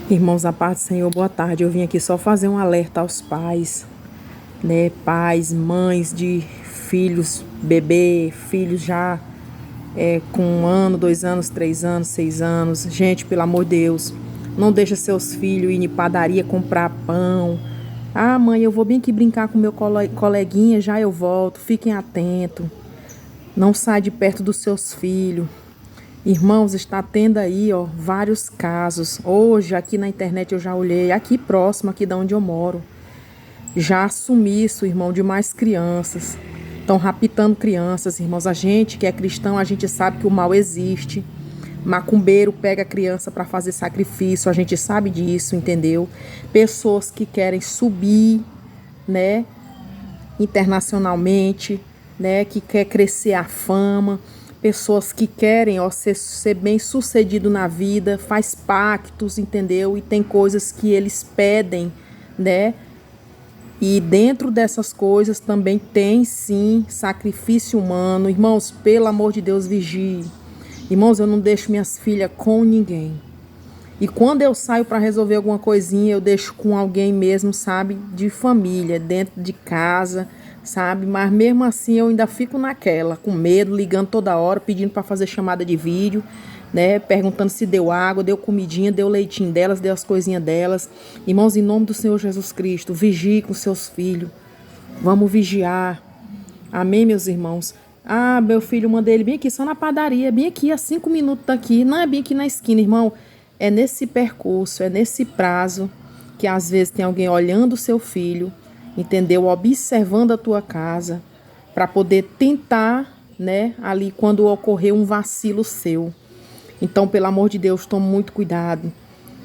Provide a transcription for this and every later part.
Irmãos, a paz do Senhor, boa tarde. Eu vim aqui só fazer um alerta aos pais, né? Pais, mães de filhos, bebê, filhos já com 1 ano, 2 anos, 3 anos, 6 anos. Gente, pelo amor de Deus, não deixa seus filhos ir em padaria comprar pão. Ah, mãe, eu vou bem aqui brincar com meu coleguinha, já eu volto. Fiquem atentos. Não sai de perto dos seus filhos. Irmãos, está tendo aí, ó, vários casos. Hoje, aqui na internet eu já olhei, aqui próximo, aqui de onde eu moro. Já sumiço, irmão, de mais crianças. Estão raptando crianças, irmãos. A gente que é cristão, a gente sabe que o mal existe. Macumbeiro pega a criança para fazer sacrifício, a gente sabe disso, entendeu? Pessoas que querem subir, né, internacionalmente, né, que quer crescer a fama, pessoas que querem, ó, ser bem sucedido na vida, faz pactos, entendeu? E tem coisas que eles pedem, né? E dentro dessas coisas também tem sim sacrifício humano. Irmãos, pelo amor de Deus, vigie. Irmãos, eu não deixo minhas filhas com ninguém. E quando eu saio para resolver alguma coisinha, eu deixo com alguém mesmo, sabe? De família, dentro de casa, sabe? Mas mesmo assim eu ainda fico naquela, com medo, ligando toda hora, pedindo para fazer chamada de vídeo, né? Perguntando se deu água, deu comidinha, deu leitinho delas, deu as coisinhas delas. Irmãos, em nome do Senhor Jesus Cristo, vigie com seus filhos. Vamos vigiar. Amém, meus irmãos? Ah, meu filho, mandei ele bem aqui, só na padaria, bem aqui, a 5 minutos daqui. Não é bem aqui na esquina, irmão. É nesse percurso, é nesse prazo que às vezes tem alguém olhando o seu filho, entendeu? Observando a tua casa, para poder tentar, né, ali quando ocorrer um vacilo seu. Então, pelo amor de Deus, tome muito cuidado,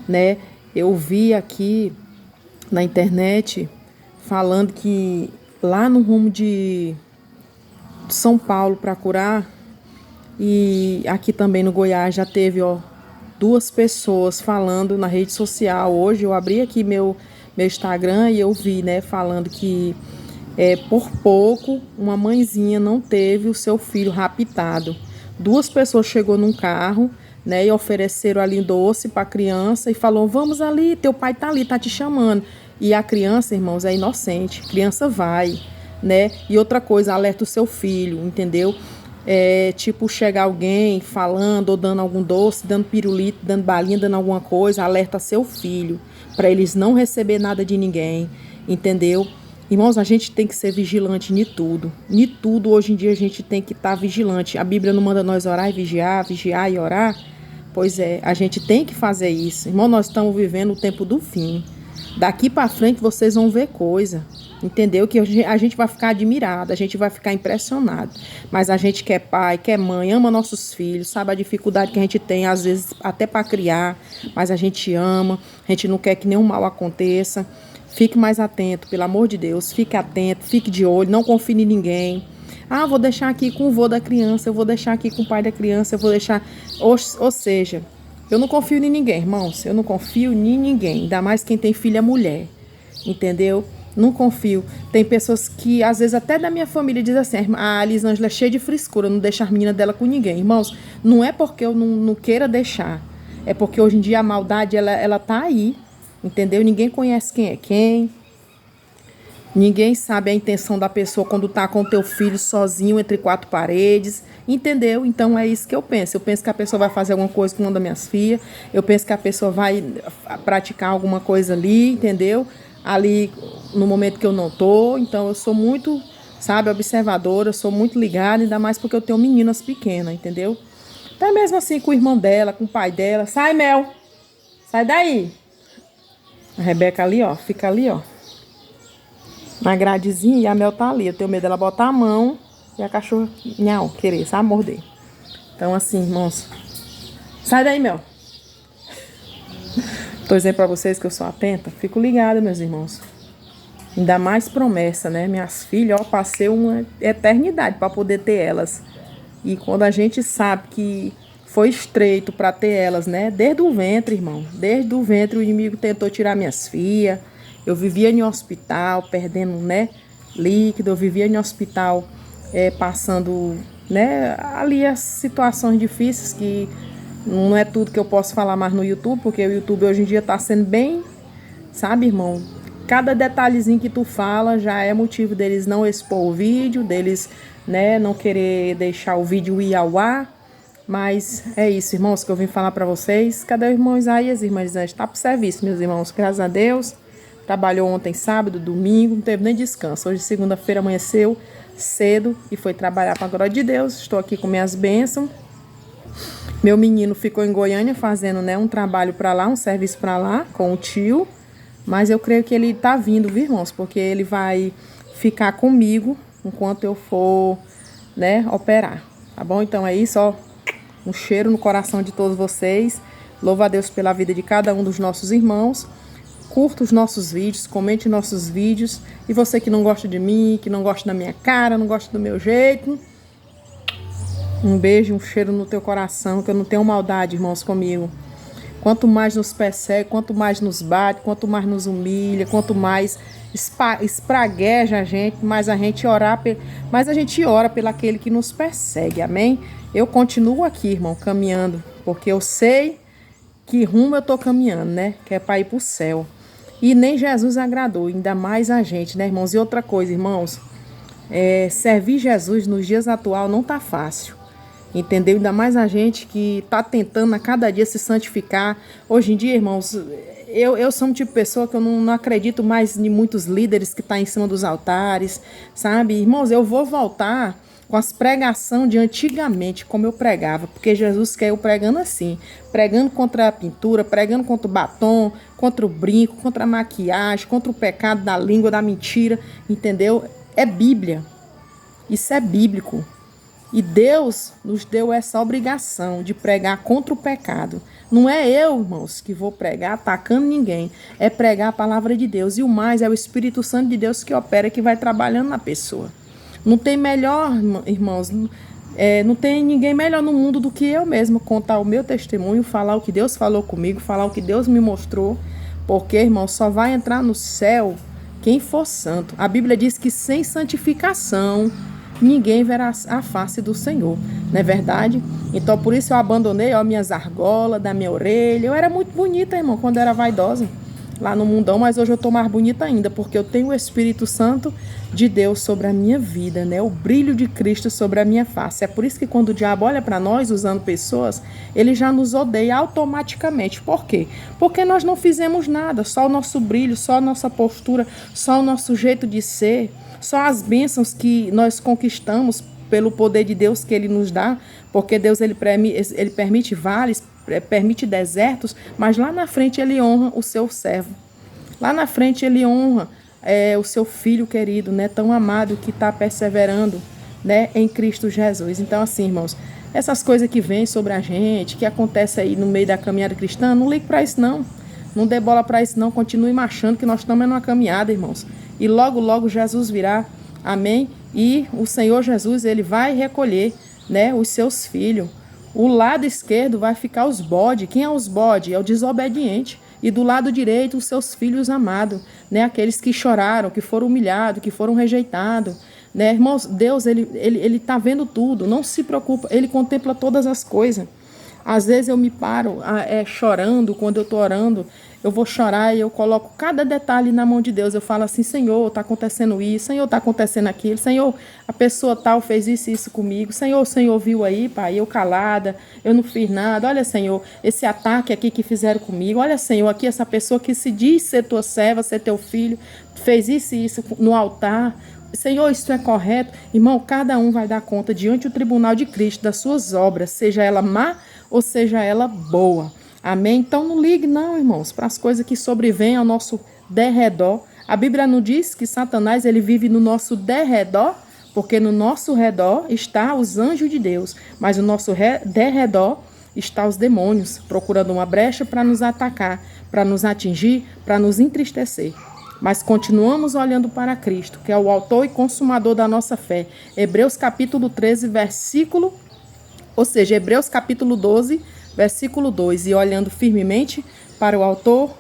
né? Eu vi aqui na internet falando que lá no rumo de São Paulo para curar, e aqui também no Goiás já teve, ó, 2 pessoas falando na rede social. Hoje eu abri aqui meu Instagram e eu vi, né, falando que por pouco uma mãezinha não teve o seu filho raptado. 2 pessoas chegou num carro, né, e ofereceram ali doce para a criança e falou: vamos ali, teu pai tá ali, tá te chamando. E a criança, irmãos, é inocente. A criança vai, né? E outra coisa, alerta o seu filho, entendeu? Tipo, chega alguém falando ou dando algum doce, dando pirulito, dando balinha, dando alguma coisa, alerta seu filho, para eles não receber nada de ninguém, entendeu? Irmãos, a gente tem que ser vigilante em tudo. Em tudo, hoje em dia, a gente tem que estar vigilante. A Bíblia não manda nós orar e vigiar, vigiar e orar? Pois é, a gente tem que fazer isso. Irmão, nós estamos vivendo o tempo do fim. Daqui para frente vocês vão ver coisa, entendeu? Que a gente vai ficar admirado, a gente vai ficar impressionado. Mas a gente que é pai, que é mãe, ama nossos filhos, sabe a dificuldade que a gente tem, às vezes, até para criar, mas a gente ama, a gente não quer que nenhum mal aconteça. Fique mais atento, pelo amor de Deus, fique atento, fique de olho, não confie em ninguém. Ah, vou deixar aqui com o vô da criança, eu vou deixar aqui com o pai da criança, eu vou deixar... Ou seja, eu não confio em ninguém, irmãos. Eu não confio em ninguém. Ainda mais quem tem filha mulher. Entendeu? Não confio. Tem pessoas que, às vezes, até da minha família, dizem assim: a Elisângela é cheia de frescura, não deixa as meninas dela com ninguém. Irmãos, não é porque eu não queira deixar. É porque hoje em dia a maldade, ela tá aí. Entendeu? Ninguém conhece quem é quem. Ninguém sabe a intenção da pessoa quando tá com o teu filho sozinho entre 4 paredes, entendeu? Então é isso que eu penso. Eu penso que a pessoa vai fazer alguma coisa com uma das minhas filhas. Eu penso que a pessoa vai praticar alguma coisa ali, entendeu? Ali no momento que eu não tô. Então eu sou muito, sabe, observadora, sou muito ligada, ainda mais porque eu tenho meninas pequenas, entendeu? Até mesmo assim com o irmão dela, com o pai dela. Sai, Mel! Sai daí! A Rebeca ali, ó, fica ali, ó, na gradezinha, e a Mel tá ali. Eu tenho medo dela botar a mão e a cachorra, nhau, querer, sabe, morder. Então, assim, irmãos, sai daí, Mel. Tô dizendo pra vocês que eu sou atenta. Fico ligada, meus irmãos. Ainda mais promessa, né? Minhas filhas, ó, passei uma eternidade pra poder ter elas. E quando a gente sabe que foi estreito pra ter elas, né? Desde o ventre, irmão. Desde o ventre o inimigo tentou tirar minhas filhas. Eu vivia em hospital, perdendo, né, líquido. Eu vivia em hospital, passando, né, ali as situações difíceis que Não é tudo que eu posso falar mais no YouTube, porque o YouTube hoje em dia tá sendo bem, sabe, irmão? Cada detalhezinho que tu fala já é motivo deles não expor o vídeo, deles, né, não querer deixar o vídeo ir ao ar. Mas é isso, irmãos, que eu vim falar pra vocês. Cadê o irmão Isaías? Irmã Isaías tá pro serviço, meus irmãos, graças a Deus. Trabalhou ontem sábado, domingo, não teve nem descanso. Hoje, segunda-feira, amanheceu cedo e foi trabalhar para a glória de Deus. Estou aqui com minhas bênçãos. Meu menino ficou em Goiânia fazendo, né, um trabalho para lá, um serviço para lá com o tio. Mas eu creio que ele tá vindo, viu, irmãos? Porque ele vai ficar comigo enquanto eu for, né, operar. Tá bom? Então é isso, ó. Um cheiro no coração de todos vocês. Louva a Deus pela vida de cada um dos nossos irmãos. Curta os nossos vídeos, comente nossos vídeos. E você que não gosta de mim, que não gosta da minha cara, não gosta do meu jeito, um beijo, um cheiro no teu coração, que eu não tenho maldade, irmãos, comigo. Quanto mais nos persegue, quanto mais nos bate, quanto mais nos humilha, quanto mais espragueja a gente, mais a gente ora pelo aquele que nos persegue, amém? Eu continuo aqui, irmão, caminhando, porque eu sei que rumo eu tô caminhando, né? Que é para ir pro céu. E nem Jesus agradou, ainda mais a gente, né, irmãos? E outra coisa, irmãos, servir Jesus nos dias atuais não tá fácil, entendeu? Ainda mais a gente que tá tentando a cada dia se santificar. Hoje em dia, irmãos, eu sou um tipo de pessoa que eu não acredito mais em muitos líderes que tá em cima dos altares, sabe? Irmãos, eu vou voltar com as pregações de antigamente, como eu pregava, porque Jesus quer eu pregando assim, pregando contra a pintura, pregando contra o batom, contra o brinco, contra a maquiagem, contra o pecado da língua, da mentira, entendeu? É Bíblia, isso é bíblico, e Deus nos deu essa obrigação de pregar contra o pecado. Não é eu, irmãos, que vou pregar atacando ninguém, é pregar a palavra de Deus, e o mais é o Espírito Santo de Deus que opera, que vai trabalhando na pessoa. Não tem melhor, irmãos, não tem ninguém melhor no mundo do que eu mesmo contar o meu testemunho, falar o que Deus falou comigo, falar o que Deus me mostrou, porque, irmãos, só vai entrar no céu quem for santo. A Bíblia diz que sem santificação ninguém verá a face do Senhor, não é verdade? Então, por isso eu abandonei, ó, minhas argolas da minha orelha. Eu era muito bonita, irmão, quando eu era vaidosa lá no mundão, mas hoje eu tô mais bonita ainda, porque eu tenho o Espírito Santo de Deus sobre a minha vida, né? O brilho de Cristo sobre a minha face. É por isso que quando o diabo olha para nós usando pessoas, ele já nos odeia automaticamente. Por quê? Porque nós não fizemos nada, só o nosso brilho, só a nossa postura, só o nosso jeito de ser, só as bênçãos que nós conquistamos pelo poder de Deus que ele nos dá, porque Deus ele permite vales, permite desertos, mas lá na frente ele honra o seu servo. Lá na frente ele honra o seu filho querido, né, tão amado, que está perseverando, né, em Cristo Jesus. Então, assim, irmãos, essas coisas que vêm sobre a gente, que acontece aí no meio da caminhada cristã, não ligue para isso não. Não dê bola para isso não, continue marchando, que nós estamos numa caminhada, irmãos. E logo, logo Jesus virá, amém? E o Senhor Jesus, ele vai recolher, né, os seus filhos. O lado esquerdo vai ficar os bodes. Quem é os bodes? É o desobediente. E do lado direito, os seus filhos amados, né? Aqueles que choraram, que foram humilhados, que foram rejeitados, né? Irmãos, Deus, ele tá vendo tudo, não se preocupa, ele contempla todas as coisas. Às vezes eu me paro chorando, quando eu estou orando, eu vou chorar e eu coloco cada detalhe na mão de Deus. Eu falo assim, Senhor, está acontecendo isso, Senhor, está acontecendo aquilo, Senhor, a pessoa tal fez isso e isso comigo, Senhor, o Senhor viu aí, Pai, eu calada, eu não fiz nada, olha, Senhor, esse ataque aqui que fizeram comigo, olha, Senhor, aqui essa pessoa que se diz ser tua serva, ser teu filho, fez isso e isso no altar, Senhor, isso é correto? Irmão, cada um vai dar conta diante do tribunal de Cristo das suas obras, seja ela má ou seja ela boa. Amém? Então não ligue não, irmãos, para as coisas que sobrevêm ao nosso derredor. A Bíblia não diz que Satanás ele vive no nosso derredor, porque no nosso redor está os anjos de Deus, mas no nosso derredor está os demônios, procurando uma brecha para nos atacar, para nos atingir, para nos entristecer. Mas continuamos olhando para Cristo, que é o autor e consumador da nossa fé. Hebreus capítulo 13, Hebreus capítulo 12, versículo 2. E olhando firmemente para o autor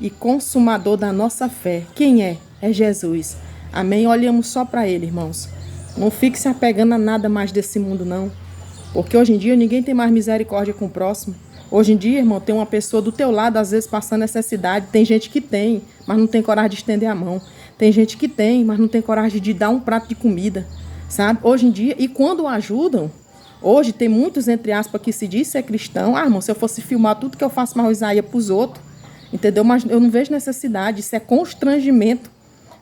e consumador da nossa fé. Quem é? É Jesus. Amém? Olhamos só para ele, irmãos. Não fique se apegando a nada mais desse mundo, não. Porque hoje em dia ninguém tem mais misericórdia com o próximo. Hoje em dia, irmão, tem uma pessoa do teu lado, às vezes, passando necessidade. Tem gente que tem, mas não tem coragem de estender a mão. Tem gente que tem, mas não tem coragem de dar um prato de comida, sabe? Hoje em dia, e quando ajudam, hoje tem muitos, entre aspas, que se diz ser cristão. Ah, irmão, se eu fosse filmar tudo que eu faço marroizaria para os outros, entendeu? Mas eu não vejo necessidade, isso é constrangimento,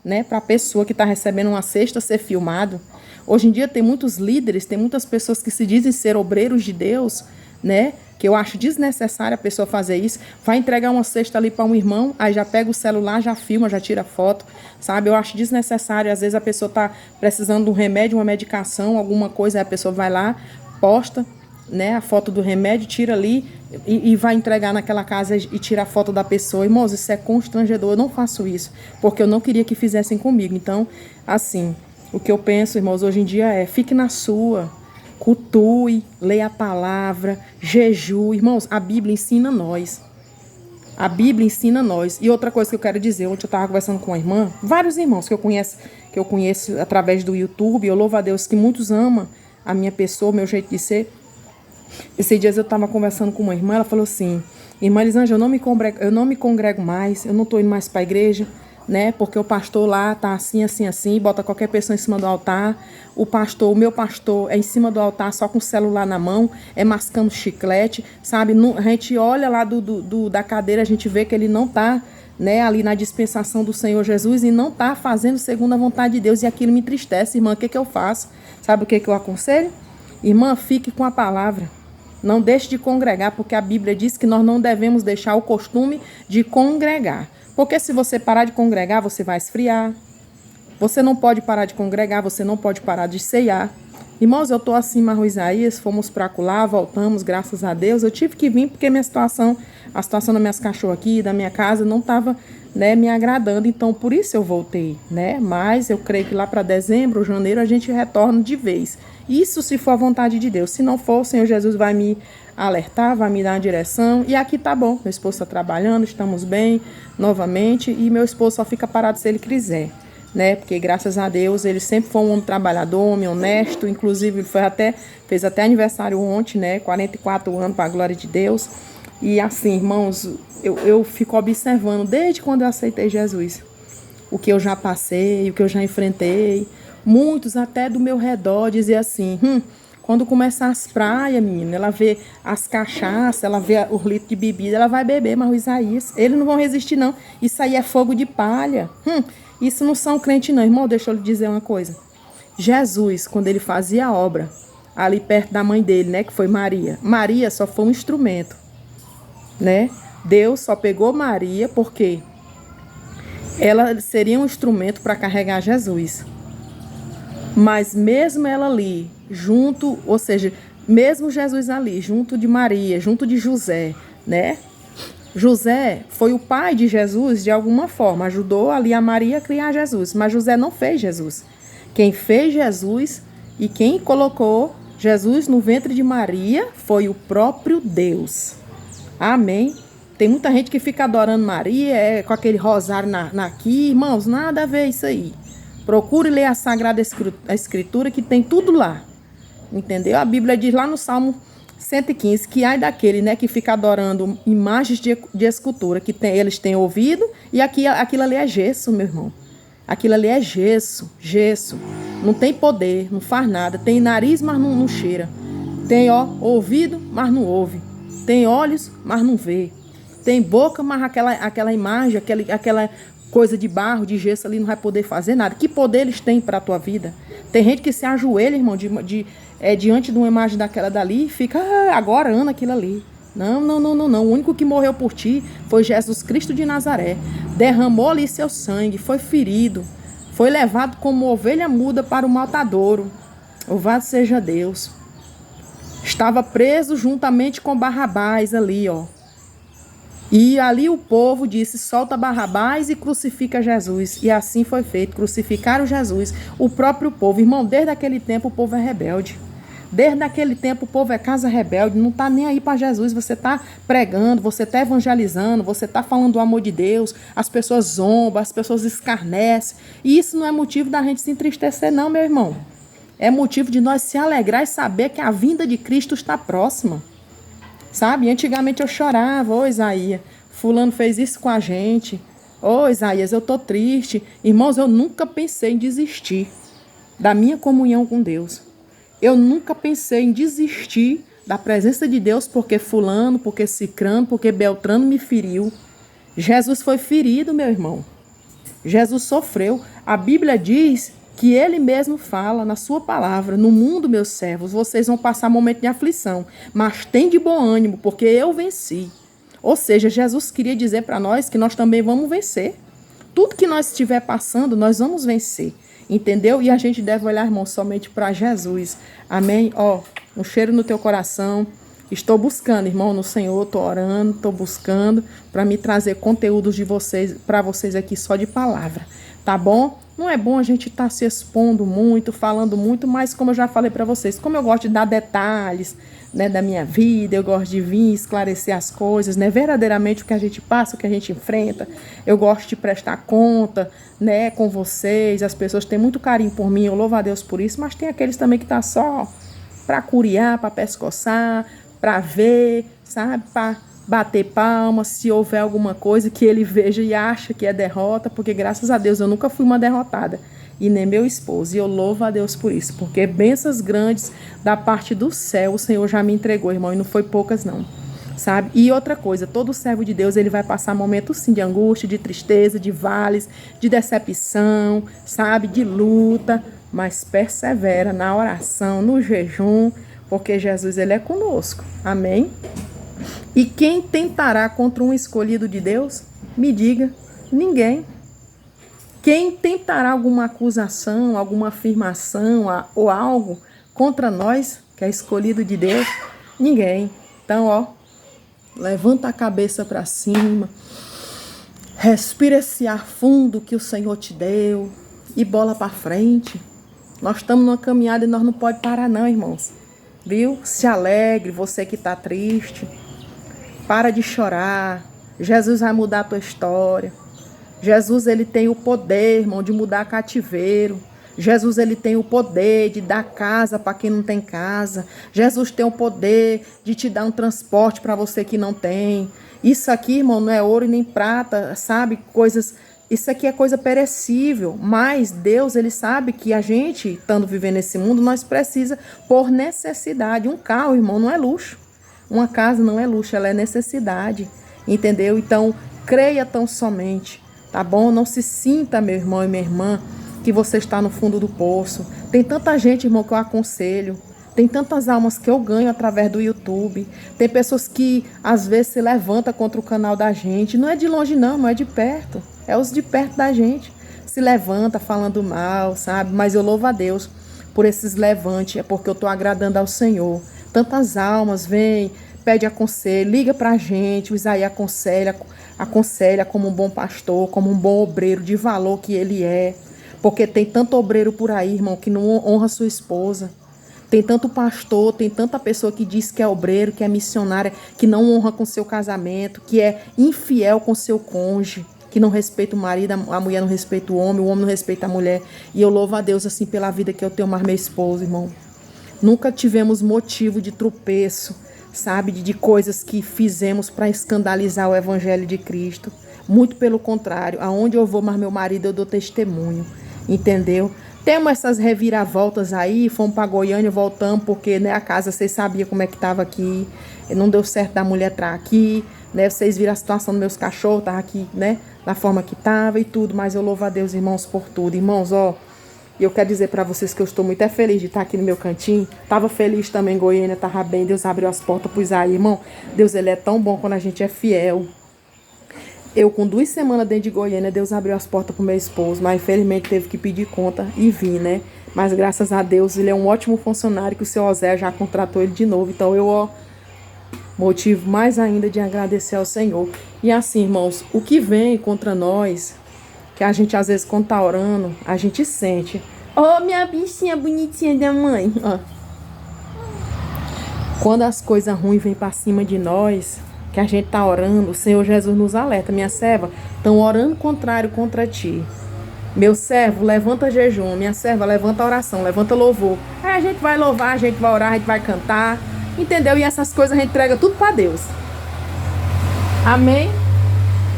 né? Para a pessoa que está recebendo uma cesta ser filmado. Hoje em dia tem muitos líderes, tem muitas pessoas que se dizem ser obreiros de Deus, né? Que eu acho desnecessário a pessoa fazer isso. Vai entregar uma cesta ali para um irmão, aí já pega o celular, já filma, já tira foto, sabe? Eu acho desnecessário. Às vezes a pessoa está precisando de um remédio, uma medicação, alguma coisa, aí a pessoa vai lá, posta, né, a foto do remédio, tira ali e vai entregar naquela casa e tira a foto da pessoa. Irmãos, isso é constrangedor. Eu não faço isso, porque eu não queria que fizessem comigo. Então, assim, o que eu penso, irmãos, hoje em dia é: fique na sua, cultue, leia a palavra, jejue. Irmãos, a Bíblia ensina nós. A Bíblia ensina nós. E outra coisa que eu quero dizer, ontem eu estava conversando com uma irmã, vários irmãos que eu conheço através do YouTube, eu louvo a Deus que muitos amam a minha pessoa, o meu jeito de ser. Esses dias eu estava conversando com uma irmã, ela falou assim: irmã Elisângela, eu não me congrego mais, eu não estou indo mais para a igreja, né? Porque o pastor lá tá assim, assim, assim, bota qualquer pessoa em cima do altar. O meu pastor é em cima do altar só com o celular na mão, é mascando chiclete, sabe? A gente olha lá da cadeira, a gente vê que ele não tá, né, ali na dispensação do Senhor Jesus e não tá fazendo segundo a vontade de Deus, e aquilo me entristece, irmã. O que eu faço? Sabe o que eu aconselho? Irmã, fique com a palavra. Não deixe de congregar, porque a Bíblia diz que nós não devemos deixar o costume de congregar. Porque se você parar de congregar, você vai esfriar. Você não pode parar de congregar, você não pode parar de ceiar. Irmãos, eu estou assim, Marro Isaías, fomos para acolá, voltamos, graças a Deus. Eu tive que vir porque a situação das minhas cachorras aqui, da minha casa, não estava, né, me agradando. Então, por isso eu voltei, né? Mas eu creio que lá para dezembro, janeiro, a gente retorna de vez. Isso se for a vontade de Deus. Se não for, o Senhor Jesus vai me alertar, vai me dar uma direção. E aqui tá bom. Meu esposo está trabalhando, estamos bem novamente. E meu esposo só fica parado se ele quiser, né? Porque graças a Deus ele sempre foi um homem trabalhador, um homem honesto. Inclusive ele fez até aniversário ontem, né? 44 anos, para a glória de Deus. E assim, irmãos, eu fico observando desde quando eu aceitei Jesus, o que eu já passei, o que eu já enfrentei. Muitos até do meu redor diziam assim: quando começar as praias, menina, ela vê as cachaças, ela vê os litros de bebida, ela vai beber, mas o Isaías, eles não vão resistir não. Isso aí é fogo de palha. Isso não são crentes não. Irmão, deixa eu lhe dizer uma coisa. Jesus, quando ele fazia a obra, ali perto da mãe dele, né, que foi Maria. Maria só foi um instrumento, né? Deus só pegou Maria porque ela seria um instrumento para carregar Jesus. Mas mesmo ela ali, junto, ou seja, mesmo Jesus ali, junto de Maria, junto de José, né? José foi o pai de Jesus de alguma forma, ajudou ali a Maria a criar Jesus, mas José não fez Jesus. Quem fez Jesus e quem colocou Jesus no ventre de Maria foi o próprio Deus. Amém? Tem muita gente que fica adorando Maria, com aquele rosário aqui. Irmãos, nada a ver isso aí. Procure ler a Sagrada Escritura, que tem tudo lá. Entendeu? A Bíblia diz lá no Salmo 115 que ai daquele, né, que fica adorando imagens de escultura, que eles têm ouvido, e aquilo ali é gesso, meu irmão. Aquilo ali é gesso. Não tem poder, não faz nada. Tem nariz, mas não cheira. Tem ouvido, mas não ouve. Tem olhos, mas não vê. Tem boca, mas aquela imagem, aquela coisa de barro, de gesso ali não vai poder fazer nada. Que poder eles têm para a tua vida? Tem gente que se ajoelha, irmão, diante de uma imagem daquela dali e fica, agora anda aquilo ali. Não. O único que morreu por ti foi Jesus Cristo de Nazaré. Derramou ali seu sangue, foi ferido, foi levado como ovelha muda para o matadouro. Louvado seja Deus. Estava preso juntamente com Barrabás ali, E ali o povo disse: solta Barrabás e crucifica Jesus. E assim foi feito, crucificaram Jesus, o próprio povo. Irmão, desde aquele tempo o povo é rebelde. Desde aquele tempo o povo é casa rebelde, não está nem aí para Jesus. Você está pregando, você está evangelizando, você está falando do amor de Deus, as pessoas zombam, as pessoas escarnecem. E isso não é motivo da gente se entristecer não, meu irmão. É motivo de nós se alegrar e saber que a vinda de Cristo está próxima. Sabe? Antigamente eu chorava, ô Isaías, fulano fez isso com a gente. Ô Isaías, eu tô triste. Irmãos, eu nunca pensei em desistir da minha comunhão com Deus. Eu nunca pensei em desistir da presença de Deus porque fulano, porque cicrano, porque beltrano me feriu. Jesus foi ferido, meu irmão. Jesus sofreu. A Bíblia diz que ele mesmo fala na sua palavra: no mundo, meus servos, vocês vão passar momento de aflição, mas tem de bom ânimo, porque eu venci. Ou seja, Jesus queria dizer para nós que nós também vamos vencer. Tudo que nós estiver passando, nós vamos vencer. Entendeu? E a gente deve olhar, irmão, somente para Jesus. Amém? Ó, um cheiro no teu coração. Estou buscando, irmão, no Senhor, estou orando, estou buscando para me trazer conteúdos de vocês, para vocês aqui só de palavra, tá bom? Não é bom a gente estar se expondo muito, falando muito, mas como eu já falei para vocês, como eu gosto de dar detalhes, né, da minha vida, eu gosto de vir esclarecer as coisas, né, verdadeiramente o que a gente passa, o que a gente enfrenta, eu gosto de prestar conta, né, com vocês, as pessoas têm muito carinho por mim, eu louvo a Deus por isso, mas tem aqueles também que tá só para curiar, para pescoçar, para ver, sabe, para bater palma, se houver alguma coisa que ele veja e acha que é derrota, porque graças a Deus eu nunca fui uma derrotada, e nem meu esposo, e eu louvo a Deus por isso, porque bênçãos grandes da parte do céu o Senhor já me entregou, irmão, e não foi poucas não, sabe? E outra coisa, todo servo de Deus, ele vai passar momentos sim de angústia, de tristeza, de vales, de decepção, sabe, de luta, mas persevera na oração, no jejum, porque Jesus, ele é conosco, amém? E quem tentará contra um escolhido de Deus? Me diga, ninguém. Quem tentará alguma acusação, alguma afirmação ou algo contra nós, que é escolhido de Deus? Ninguém. Então, ó, levanta a cabeça para cima, respira esse ar fundo que o Senhor te deu e bola para frente. Nós estamos numa caminhada e nós não podemos parar não, irmãos. Viu? Se alegre, você que está triste. Para de chorar. Jesus vai mudar a tua história. Jesus, ele tem o poder, irmão, de mudar cativeiro. Jesus, ele tem o poder de dar casa para quem não tem casa. Jesus tem o poder de te dar um transporte para você que não tem. Isso aqui, irmão, não é ouro e nem prata, sabe? Coisas... Isso aqui é coisa perecível, mas Deus, ele sabe que a gente, estando vivendo nesse mundo, nós precisa por necessidade. Um carro, irmão, não é luxo. Uma casa não é luxo, ela é necessidade, entendeu? Então, creia tão somente, tá bom? Não se sinta, meu irmão e minha irmã, que você está no fundo do poço. Tem tanta gente, irmão, que eu aconselho. Tem tantas almas que eu ganho através do YouTube. Tem pessoas que, às vezes, se levantam contra o canal da gente. Não é de longe, não é de perto. É os de perto da gente. Se levanta falando mal, sabe? Mas eu louvo a Deus por esses levantes. É porque eu estou agradando ao Senhor. Tantas almas vêm, pede conselho, liga pra gente. O Isaías aconselha como um bom pastor, como um bom obreiro de valor que ele é. Porque tem tanto obreiro por aí, irmão, que não honra sua esposa. Tem tanto pastor, tem tanta pessoa que diz que é obreiro, que é missionária, que não honra com seu casamento, que é infiel com seu cônjuge, que não respeita o marido, a mulher não respeita o homem não respeita a mulher. E eu louvo a Deus assim pela vida que eu tenho, mais meu esposo, irmão. Nunca tivemos motivo de tropeço, sabe, de coisas que fizemos para escandalizar o evangelho de Cristo. Muito pelo contrário, aonde eu vou, mas meu marido, eu dou testemunho, entendeu? Temos essas reviravoltas aí, fomos para Goiânia, voltamos, porque, né, a casa, vocês sabiam como é que estava aqui, não deu certo da mulher estar aqui, né, vocês viram a situação dos meus cachorros, estava aqui, né, da forma que estava e tudo, mas eu louvo a Deus, irmãos, por tudo. Irmãos, ó, eu quero dizer para vocês que eu estou muito feliz de estar aqui no meu cantinho, estava feliz também em Goiânia, estava bem, Deus abriu as portas para Isaías, irmão, Deus, ele é tão bom quando a gente é fiel. Eu, com 2 semanas dentro de Goiânia, Deus abriu as portas para o meu esposo, mas infelizmente teve que pedir conta e vir, né? Mas graças a Deus, ele é um ótimo funcionário, que o seu Osé já contratou ele de novo. Então eu, ó, motivo mais ainda de agradecer ao Senhor. E assim, irmãos, o que vem contra nós, que a gente às vezes quando tá orando, a gente sente. Ó, minha bichinha bonitinha da mãe, ó. Quando as coisas ruins vêm para cima de nós, que a gente tá orando, o Senhor Jesus nos alerta, minha serva, estão orando contrário contra ti. Meu servo, levanta jejum. Minha serva, levanta oração, levanta louvor. Aí a gente vai louvar, a gente vai orar, a gente vai cantar. Entendeu? E essas coisas a gente entrega tudo pra Deus. Amém?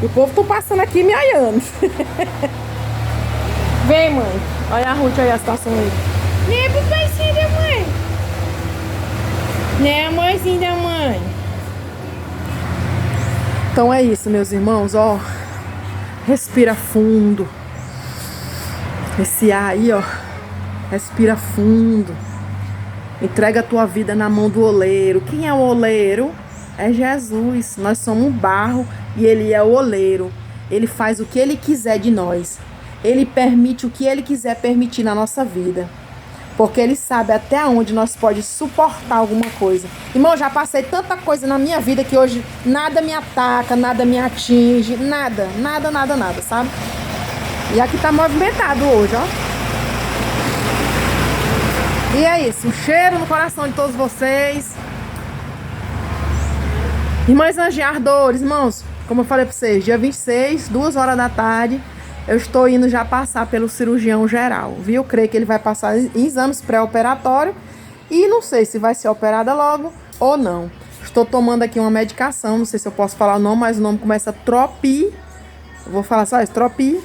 E o povo tá passando aqui me olhando. Vem, mãe. Olha a Ruth aí, a situação aí. Né, papaizinho da mãe? Né, amorzinho da mãe? Então é isso, meus irmãos, ó. Respira fundo. Esse ar aí, ó. Respira fundo. Entrega a tua vida na mão do oleiro. Quem é o oleiro? É Jesus. Nós somos barro e ele é o oleiro. Ele faz o que ele quiser de nós. Ele permite o que ele quiser permitir na nossa vida. Porque ele sabe até onde nós pode suportar alguma coisa. Irmão, já passei tanta coisa na minha vida que hoje nada me ataca, nada me atinge, nada, sabe? E aqui tá movimentado hoje, ó. E é isso, um cheiro no coração de todos vocês. Irmãs angiardores, irmãos, como eu falei pra vocês, dia 26, 2 horas da tarde, eu estou indo já passar pelo cirurgião geral, viu? Eu creio que ele vai passar em exames pré-operatórios e não sei se vai ser operada logo ou não. Estou tomando aqui uma medicação, não sei se eu posso falar o nome, mas o nome começa Tropi. Eu vou falar só isso, Tropi.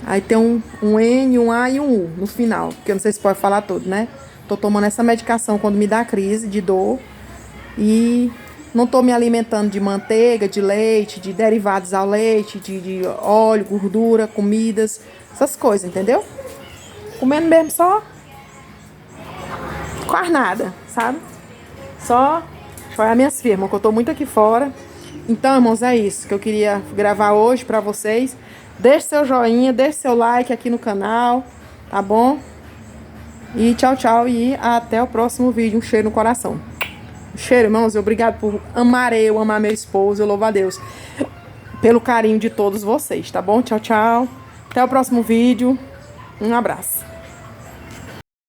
Aí tem um N, um A e um U no final, porque eu não sei se pode falar tudo, né? Tô tomando essa medicação quando me dá crise de dor e não tô me alimentando de manteiga, de leite, de derivados ao leite, de óleo, gordura, comidas, essas coisas, entendeu? Comendo mesmo só quase nada, sabe? Só olhar minhas firmas, que eu tô muito aqui fora. Então, irmãos, é isso que eu queria gravar hoje pra vocês. Deixe seu joinha, deixe seu like aqui no canal, tá bom? E tchau, tchau e até o próximo vídeo. Um cheiro no coração. Um cheiro, irmãos. Obrigado por amar eu, amar meu esposo. Eu louvo a Deus pelo carinho de todos vocês, tá bom? Tchau, tchau. Até o próximo vídeo. Um abraço.